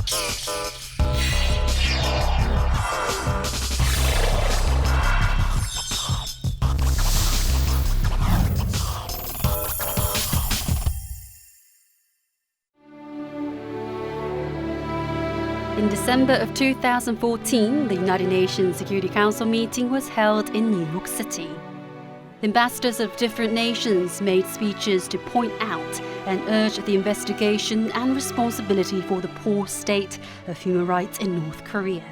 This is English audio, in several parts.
In December of 2014, the United Nations Security Council meeting was held in New York City. The ambassadors of different nations made speeches to point out and urge the investigation and responsibility for the poor state of human rights in North Korea.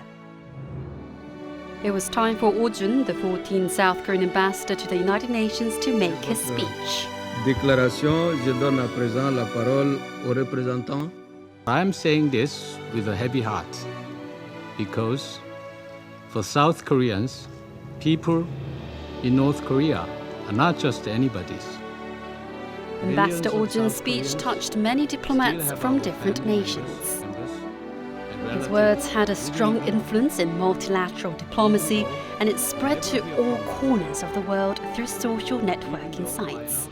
It was time for Oh Joon, the 14th South Korean ambassador to the United Nations, to make his speech. Déclaration, je donne à présent la parole au représentant. I'm saying this with a heavy heart because for South Koreans, people in North Korea are not just anybody's. Ambassador Oh Joon's speech touched many diplomats from different nations. His words had a strong influence in multilateral diplomacy, and it spread to all corners of the world through social networking sites.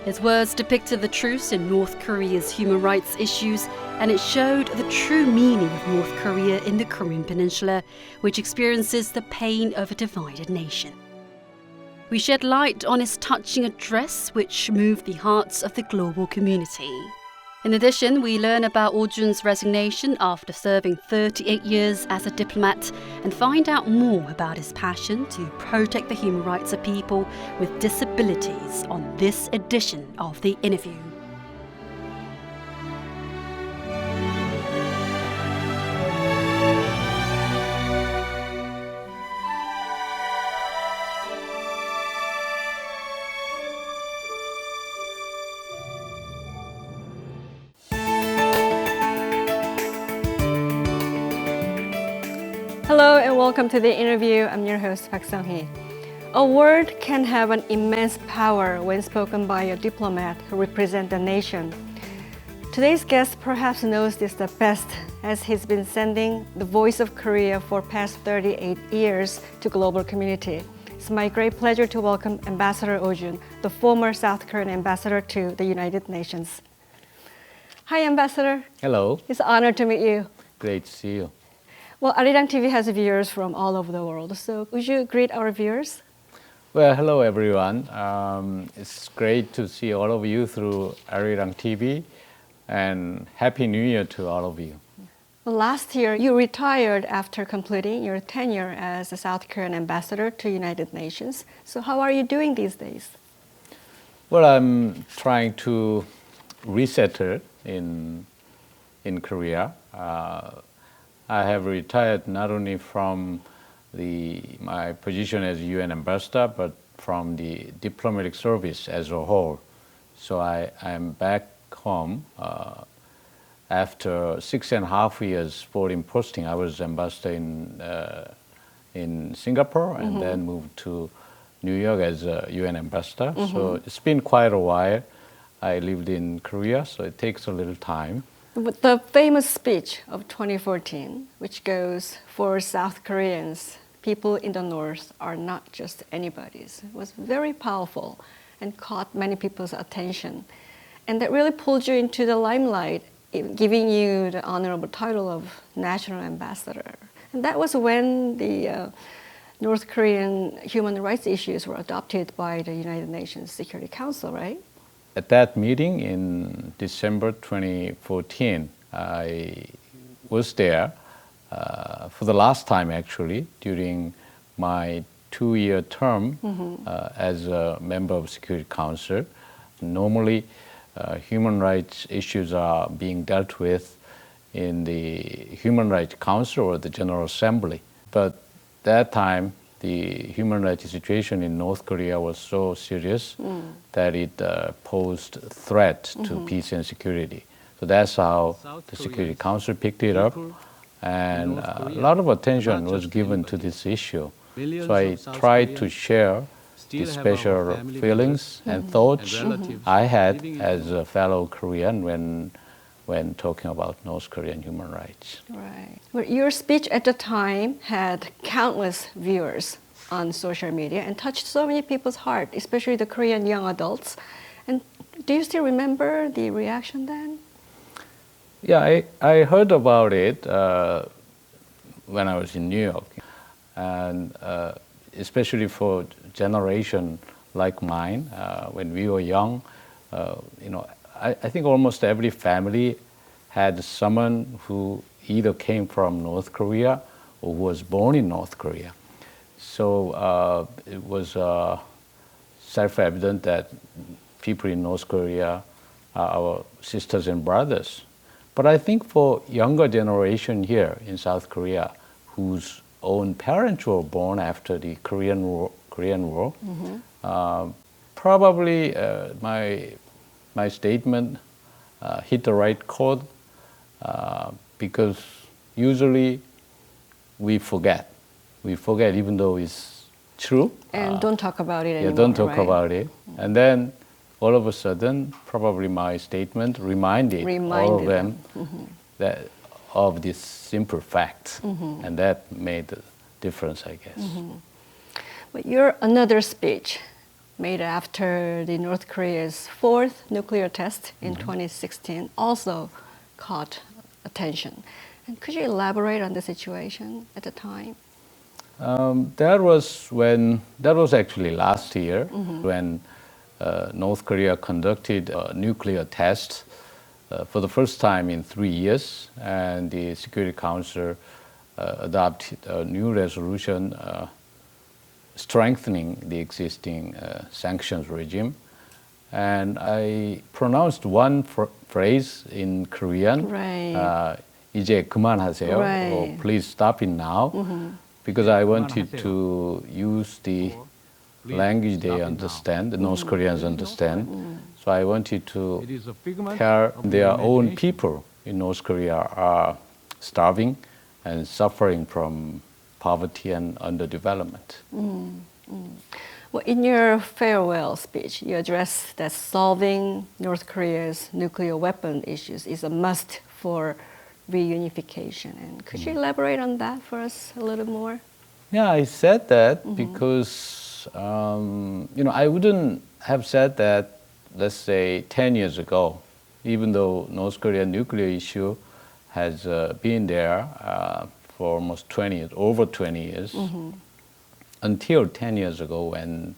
His words depicted the truths in North Korea's human rights issues, and it showed the true meaning of North Korea in the Korean Peninsula, which experiences the pain of a divided nation. We shed light on his touching address, which moved the hearts of the global community. In addition, we learn about Oh Joon's resignation after serving 38 years as a diplomat and find out more about his passion to protect the human rights of people with disabilities on this edition of The Innerview. Hello and welcome to The Interview. I'm your host, Park Sung-hee. A word can have an immense power when spoken by a diplomat who represents the nation. Today's guest perhaps knows this the best, as he's been sending the voice of Korea for past 38 years to global community. It's my great pleasure to welcome Ambassador Oh Joon, the former South Korean ambassador to the United Nations. Hi, Ambassador. Hello. It's an honor to meet you. Great to see you. Well, Arirang TV has viewers from all over the world, so would you greet our viewers? Well, hello everyone. It's great to see all of you through Arirang TV, and Happy New Year to all of you. Well, last year, you retired after completing your tenure as a South Korean ambassador to United Nations. So how are you doing these days? Well, I'm trying to resettle in Korea. I have retired not only from my position as UN ambassador, but from the diplomatic service as a whole. So I am back home after 6.5 years foreign posting. I was ambassador in Singapore and then moved to New York as a UN ambassador. So it's been quite a while. I lived in Korea, so it takes a little time. But the famous speech of 2014, which goes, for South Koreans, people in the North are not just anybody's, was very powerful and caught many people's attention. And that really pulled you into the limelight, giving you the honorable title of National Ambassador. And that was when the North Korean human rights issues were adopted by the United Nations Security Council, right? At that meeting in December 2014, I was there for the last time actually during my 2-year term as a member of Security Council. Normally, human rights issues are being dealt with in the Human Rights Council or the General Assembly. But that time, the human rights situation in North Korea was so serious that it posed a threat to peace and security. So that's how the Security Council picked it up, and a lot of attention was given to this issue. So I tried to share the special feelings and thoughts I had as a fellow Korean when talking about North Korean human rights. Right. Well, your speech at the time had countless viewers on social media and touched so many people's heart, especially the Korean young adults. And do you still remember the reaction then? Yeah, I heard about it when I was in New York, and especially for generation like mine, when we were young, I think almost every family had someone who either came from North Korea or was born in North Korea. So it was self-evident that people in North Korea are our sisters and brothers. But I think for younger generation here in South Korea, whose own parents were born after the Korean War, probably my statement hit the right chord because usually we forget. We forget even though it's true. And don't talk about it anymore. Yeah, don't talk right? about it. And then all of a sudden, probably my statement reminded all of them that of this simple fact, and that made the difference, I guess. But your another speech made after the North Korea's fourth nuclear test in 2016 also caught attention. And could you elaborate on the situation at the time? That was actually last year when North Korea conducted a nuclear test for the first time in 3 years, and the Security Council adopted a new resolution strengthening the existing sanctions regime. And I pronounced one phrase in Korean, Right. 이제 그만하세요, Right. or please stop it now, because I wanted to use the language they understand, the North Koreans understand. So I wanted to tell their own people in North Korea are starving and suffering from poverty and underdevelopment. Well, in your farewell speech, you addressed that solving North Korea's nuclear weapon issues is a must for reunification. And could you elaborate on that for us a little more? Yeah, I said that because I wouldn't have said that, let's say, 10 years ago, even though North Korean nuclear issue has been there for almost 20 years, over 20 years, until 10 years ago when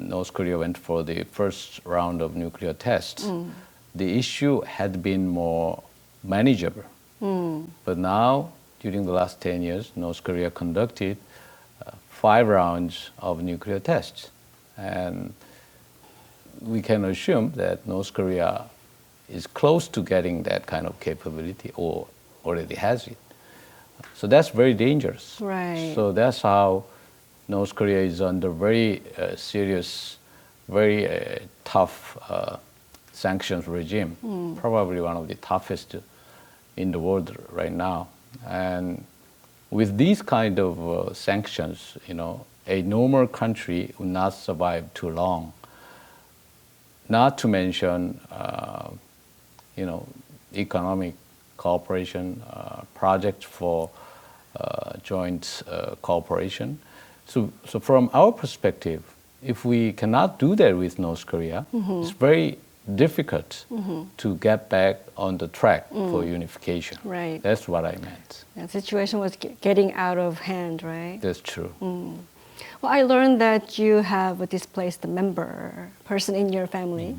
North Korea went for the first round of nuclear tests. The issue had been more manageable. But now, during the last 10 years, North Korea conducted 5 rounds of nuclear tests. And we can assume that North Korea is close to getting that kind of capability or already has it. So that's very dangerous. Right. So that's how North Korea is under very serious, very tough sanctions regime, probably one of the toughest in the world right now. And with these kind of sanctions, a normal country would not survive too long. Not to mention, economic cooperation, projects for joint cooperation. So from our perspective, if we cannot do that with North Korea, it's very difficult to get back on the track for unification. Right. That's what I meant. The situation was getting out of hand, right? That's true. Well, I learned that you have a displaced person in your family.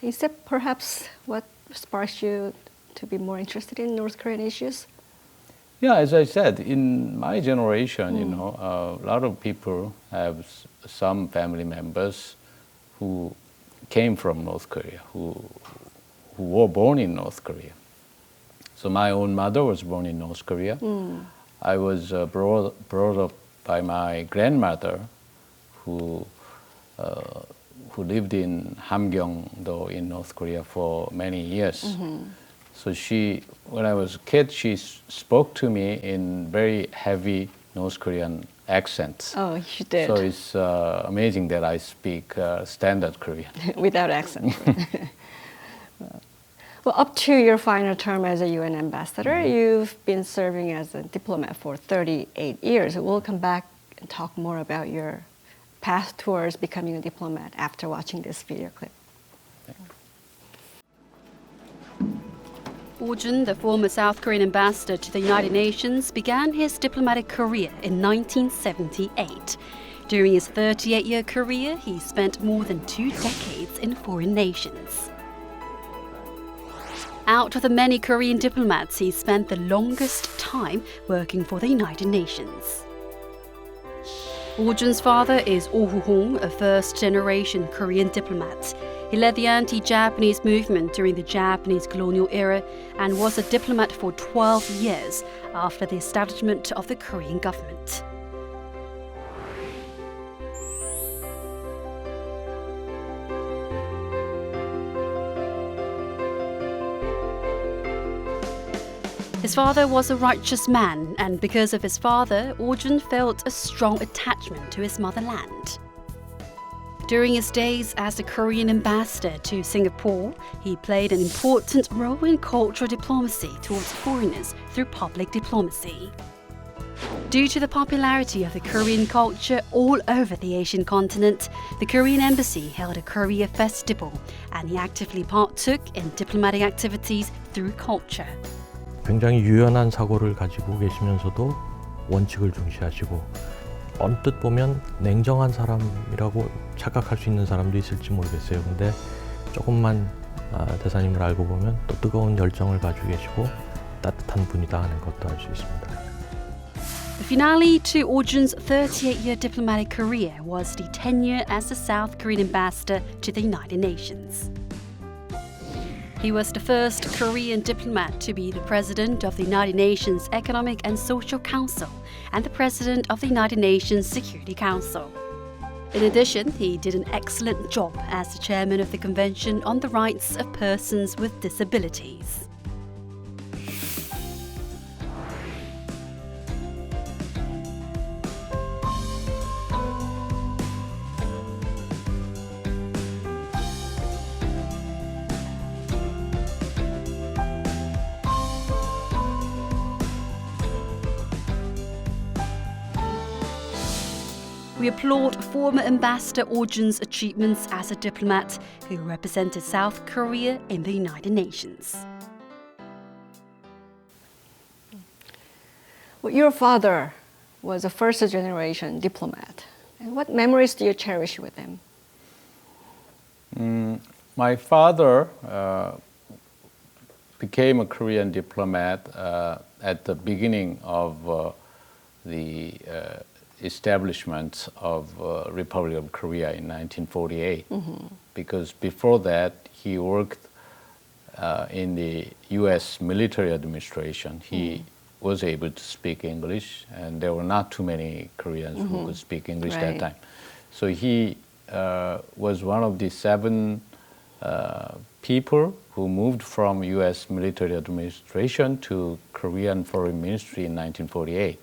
Is that perhaps what sparks you to be more interested in North Korean issues? Yeah, as I said, in my generation, a lot of people have some family members who came from North Korea, who were born in North Korea. So my own mother was born in North Korea. I was brought up by my grandmother, who lived in Hamgyong-do in North Korea for many years. So when I was a kid, she spoke to me in very heavy North Korean accent. Oh, she did. So it's amazing that I speak standard Korean. Without accent. Well, up to your final term as a UN ambassador, you've been serving as a diplomat for 38 years. We'll come back and talk more about your path towards becoming a diplomat after watching this video clip. Oh Joon, the former South Korean ambassador to the United Nations, began his diplomatic career in 1978. During his 38-year career, he spent more than 2 decades in foreign nations. Out of the many Korean diplomats, he spent the longest time working for the United Nations. Oh Joon's father is Oh Hong, a first-generation Korean diplomat. He led the anti-Japanese movement during the Japanese colonial era and was a diplomat for 12 years after the establishment of the Korean government. His father was a righteous man, and because of his father, Oh Joon felt a strong attachment to his motherland. During his days as the Korean ambassador to Singapore, he played an important role in cultural diplomacy towards foreigners through public diplomacy. Due to the popularity of the Korean culture all over the Asian continent, the Korean embassy held a Korea festival, and he actively partook in diplomatic activities through culture. 굉장히 유연한 사고를 가지고 계시면서도 원칙을 중시하시고 언뜻 보면 냉정한 사람이라고 착각할 수 있는 사람도 있을지 모르겠어요. 근데 조금만 대사님을 알고 보면 또 뜨거운 열정을 가지고 계시고 따뜻한 분이다 하는 것도 알 수 있습니다. The finale to Oh Joon's 38-year diplomatic career was the tenure as the South Korean ambassador to the United Nations. He was the first Korean diplomat to be the president of the United Nations Economic and Social Council and the president of the United Nations Security Council. In addition, he did an excellent job as the chairman of the Convention on the Rights of Persons with Disabilities. We applaud former Ambassador Oh Joon's achievements as a diplomat who represented South Korea in the United Nations. Well, your father was a first-generation diplomat. And what memories do you cherish with him? My father became a Korean diplomat at the beginning of the establishment of Republic of Korea in 1948. Because before that he worked in the U.S. military administration. He was able to speak English, and there were not too many Koreans who could speak English that time. So he was one of the 7 people who moved from U.S. military administration to Korean Foreign Ministry in 1948.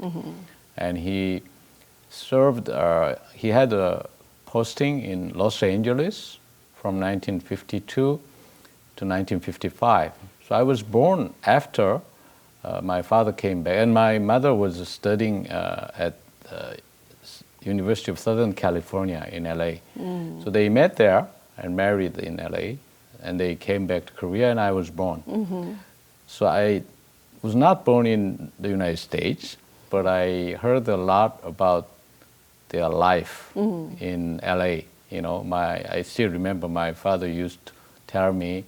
And he served, he had a posting in Los Angeles from 1952 to 1955. So I was born after my father came back, and my mother was studying at University of Southern California in LA. So they met there and married in LA, and they came back to Korea, and I was born. So I was not born in the United States, but I heard a lot about their life in LA. You know, I still remember my father used to tell me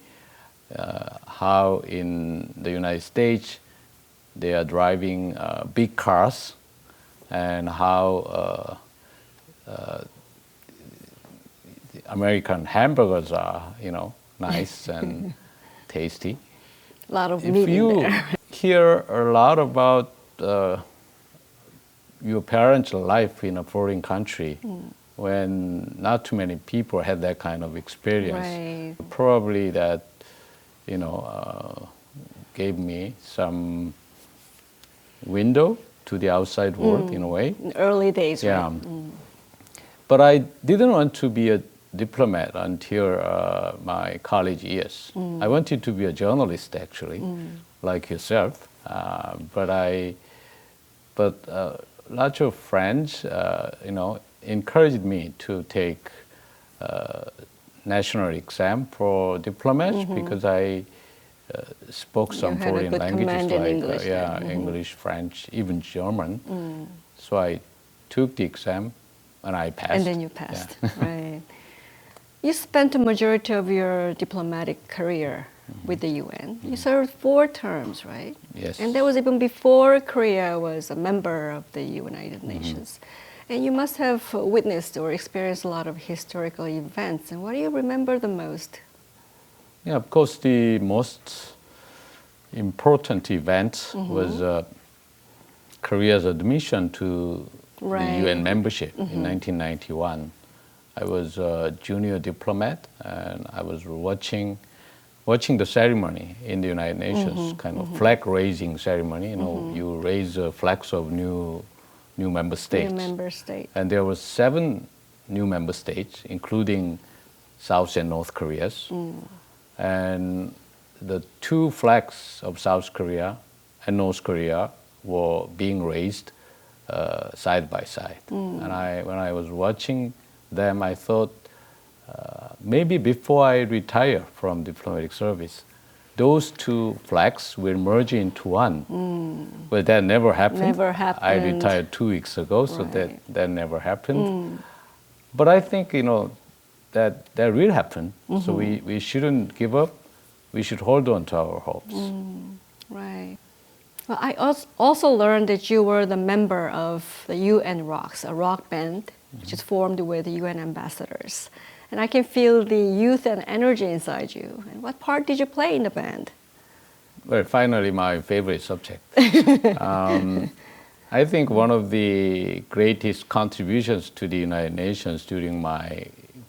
how in the United States they are driving big cars, and how American hamburgers are, you know, nice and tasty. A lot of If meat in you there. hear a lot about your parents' life in a foreign country, when not too many people had that kind of experience, probably that, you know, gave me some window to the outside world in a way. In early days, Yeah. right? But I didn't want to be a diplomat until my college years. I wanted to be a journalist, actually, like yourself. But lots of friends, you know, encouraged me to take national exam for diplomats because I spoke some had a foreign good languages command in like English, yeah. English, French, even German. So I took the exam and I passed. And then you passed, right. You spent the majority of your diplomatic career with the UN. You served 4 terms, right? Yes. And that was even before Korea was a member of the United Nations. And you must have witnessed or experienced a lot of historical events. And what do you remember the most? Yeah, of course, the most important event was Korea's admission to Right. the UN membership in 1991. I was a junior diplomat, and I was watching the ceremony in the United Nations, kind of flag-raising ceremony. You know, you raise flags of new member states. New member state. And there were 7 new member states, including South and North Koreas. And the 2 flags of South Korea and North Korea were being raised side by side. And when I was watching them, I thought maybe before I retire from diplomatic service, those 2 flags will merge into one. But that never happened. Never happened. I retired 2 weeks ago, so Right. that never happened. But I think, you know, that will happen. So we shouldn't give up. We should hold on to our hopes. Right. Well, I also learned that you were the member of the UN Rocks, a rock band which is formed with UN ambassadors. And I can feel the youth and energy inside you. And what part did you play in the band? Well, finally, my favorite subject. I think one of the greatest contributions to the United Nations during my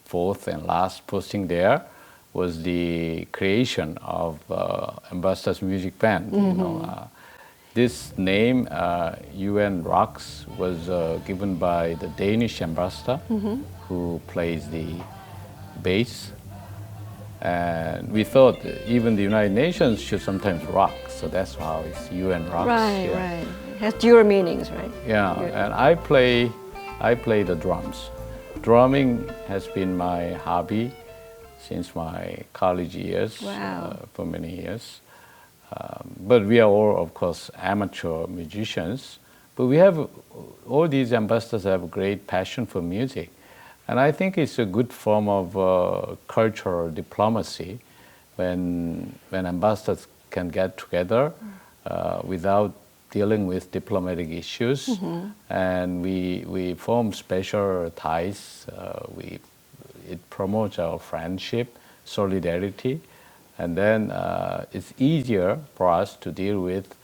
4th and last posting there was the creation of Ambassadors Music Band. You know, this name, UN Rocks, was given by the Danish ambassador who plays the bass. And we thought even the United Nations should sometimes rock, so that's how it's UN Rocks. Right, right. It has dual meanings, right? Yeah, and I play the drums. Drumming has been my hobby since my college years. Wow. For many years. But we are all, of course, amateur musicians. But we have, all these ambassadors have a great passion for music. And I think it's a good form of cultural diplomacy when ambassadors can get together without dealing with diplomatic issues. And we form special ties. It promotes our friendship, solidarity. And then it's easier for us to deal with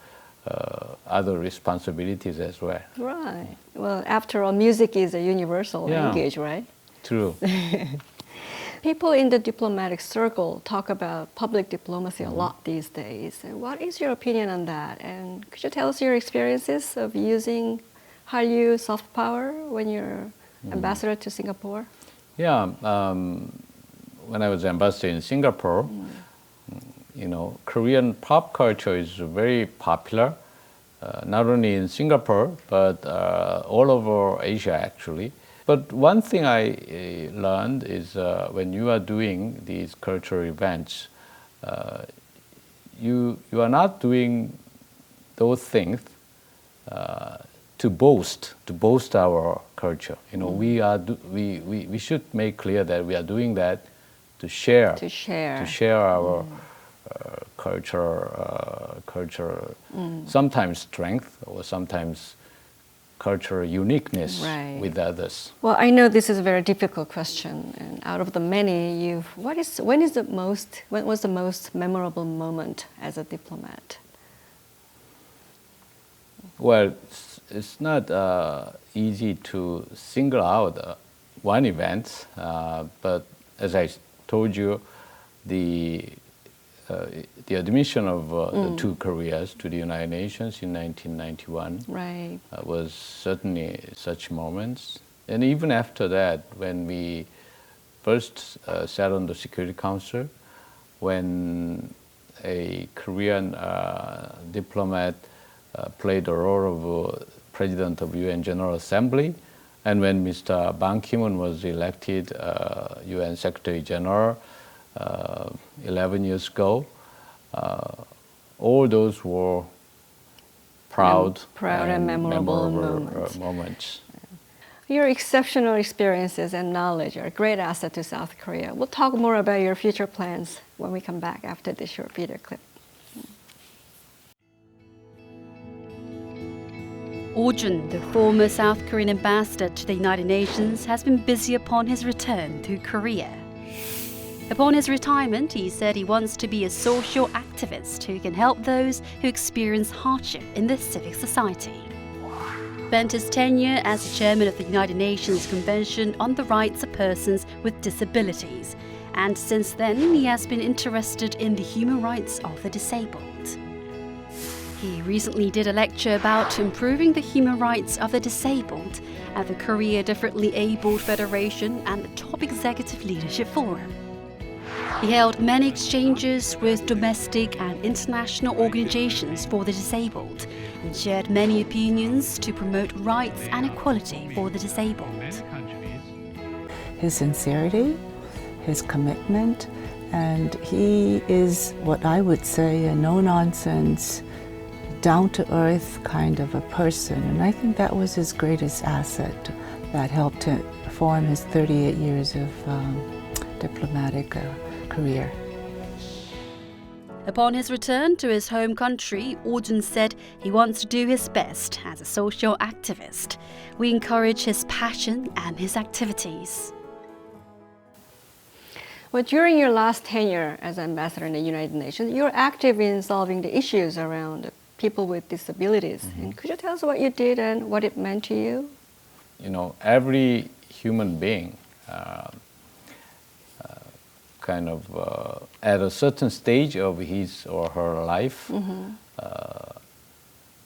other responsibilities as well. Right. Well, after all, music is a universal Yeah. language, right? True. People in the diplomatic circle talk about public diplomacy a lot these days. And what is your opinion on that? And could you tell us your experiences of using Hallyu soft power when you're ambassador to Singapore? Yeah. When I was ambassador in Singapore, you know, Korean pop culture is very popular, not only in Singapore, but all over Asia, actually. But one thing I learned is when you are doing these cultural events, you are not doing those things to boast our culture. You know, we should make clear that we are doing that to share our culture, sometimes strength or sometimes cultural uniqueness with others. Well, I know this is a very difficult question, and out of the many, when was the most memorable moment as a diplomat? Well, it's not easy to single out one event, but as I told you, the admission of the 2 Koreas to the United Nations in 1991 was certainly such moments. And even after that, when we first sat on the Security Council, when a Korean diplomat played the role of President of UN General Assembly, and when Mr. Ban Ki-moon was elected UN Secretary General 11 years ago, all those were proud and memorable moments. Your exceptional experiences and knowledge are a great asset to South Korea. We'll talk more about your future plans when we come back after this short video clip. Oh Joon, the former South Korean ambassador to the United Nations, has been busy upon his return to Korea. Upon his retirement, he said he wants to be a social activist who can help those who experience hardship in the civic society. Spent his tenure as chairman of the United Nations Convention on the Rights of Persons with Disabilities, and since then he has been interested in the human rights of the disabled. He recently did a lecture about improving the human rights of the disabled at the Korea Differently Abled Federation and the Top Executive Leadership Forum. He held many exchanges with domestic and international organizations for the disabled and shared many opinions to promote rights and equality for the disabled. His sincerity, his commitment, and he is what I would say a no-nonsense, down-to-earth kind of a person, and I think that was his greatest asset that helped to form his 38 years of diplomatic career. Upon his return to his home country, Oh Joon said he wants to do his best as a social activist. We encourage his passion and his activities. Well, during your last tenure as ambassador in the United Nations, you're active in solving the issues around people with disabilities. And could you tell us what you did and what it meant to you? You know, every human being at a certain stage of his or her life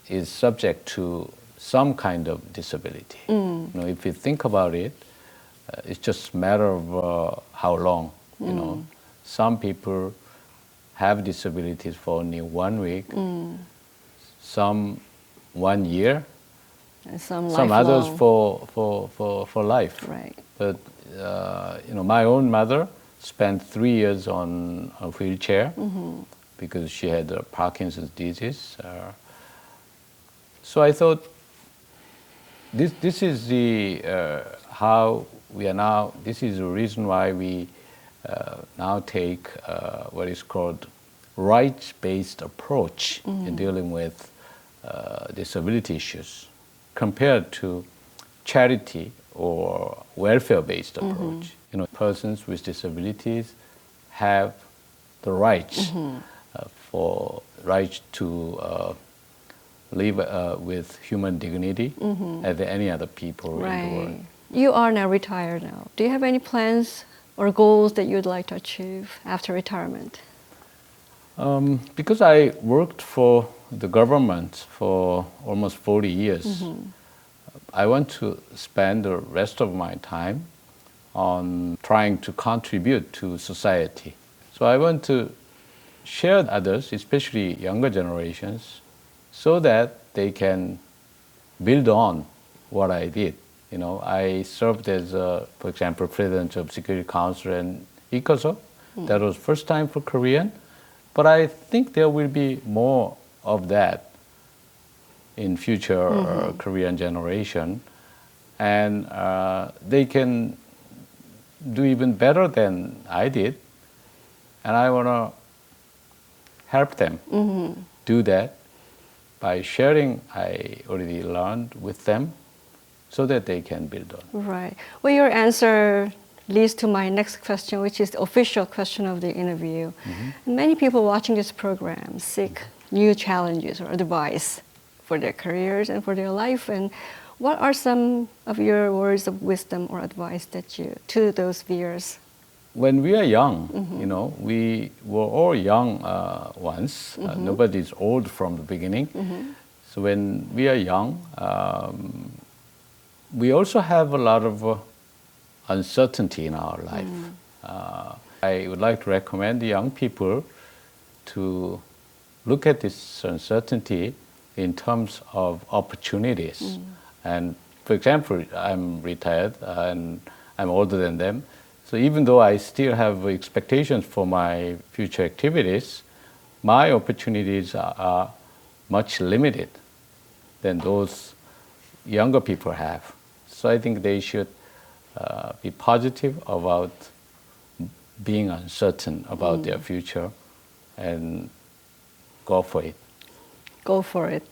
is subject to some kind of disability. You know, if you think about it, it's just a matter of how long. You know, some people have disabilities for only 1 week, some 1 year, And some others lifelong. for life. Right. But you know, my own mother spent 3 years on a wheelchair because she had Parkinson's disease. So I thought this is the how we are now. This is the reason why we now take what is called rights-based approach in dealing with disability issues, compared to charity or welfare-based approach. You know, persons with disabilities have the rights to live with human dignity as any other people in the world. You are now retired now. Do you have any plans or goals that you'd like to achieve after retirement? Because I worked for the government for almost 40 years, I want to spend the rest of my time on trying to contribute to society. So I want to share with others, especially younger generations, so that they can build on what I did. You know, I served as, for example, President of Security Council and ECOSOC. That was first time for Korean, but I think there will be more of that in future Korean generation, and they can do even better than I did, and I want to help them do that by sharing I already learned with them, so that they can build on. Right. Well, your answer leads to my next question, which is the official question of the interview. Many people watching this program seek new challenges or advice for their careers and for their life. And what are some of your words of wisdom or advice that you to those viewers? When we are young, you know, we were all young once. Nobody's old from the beginning. So when we are young, we also have a lot of uncertainty in our life. I would like to recommend the young people to look at this uncertainty in terms of opportunities. And for example, I'm retired and I'm older than them. So even though I still have expectations for my future activities, my opportunities are much limited than those younger people have. So I think they should be positive about being uncertain about their future and go for it. Go for it.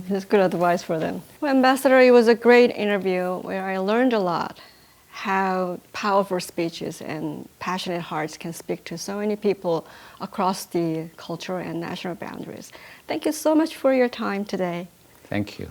That's good advice for them. Well, Ambassador, it was a great interview where I learned a lot how powerful speeches and passionate hearts can speak to so many people across the cultural and national boundaries. Thank you so much for your time today. Thank you.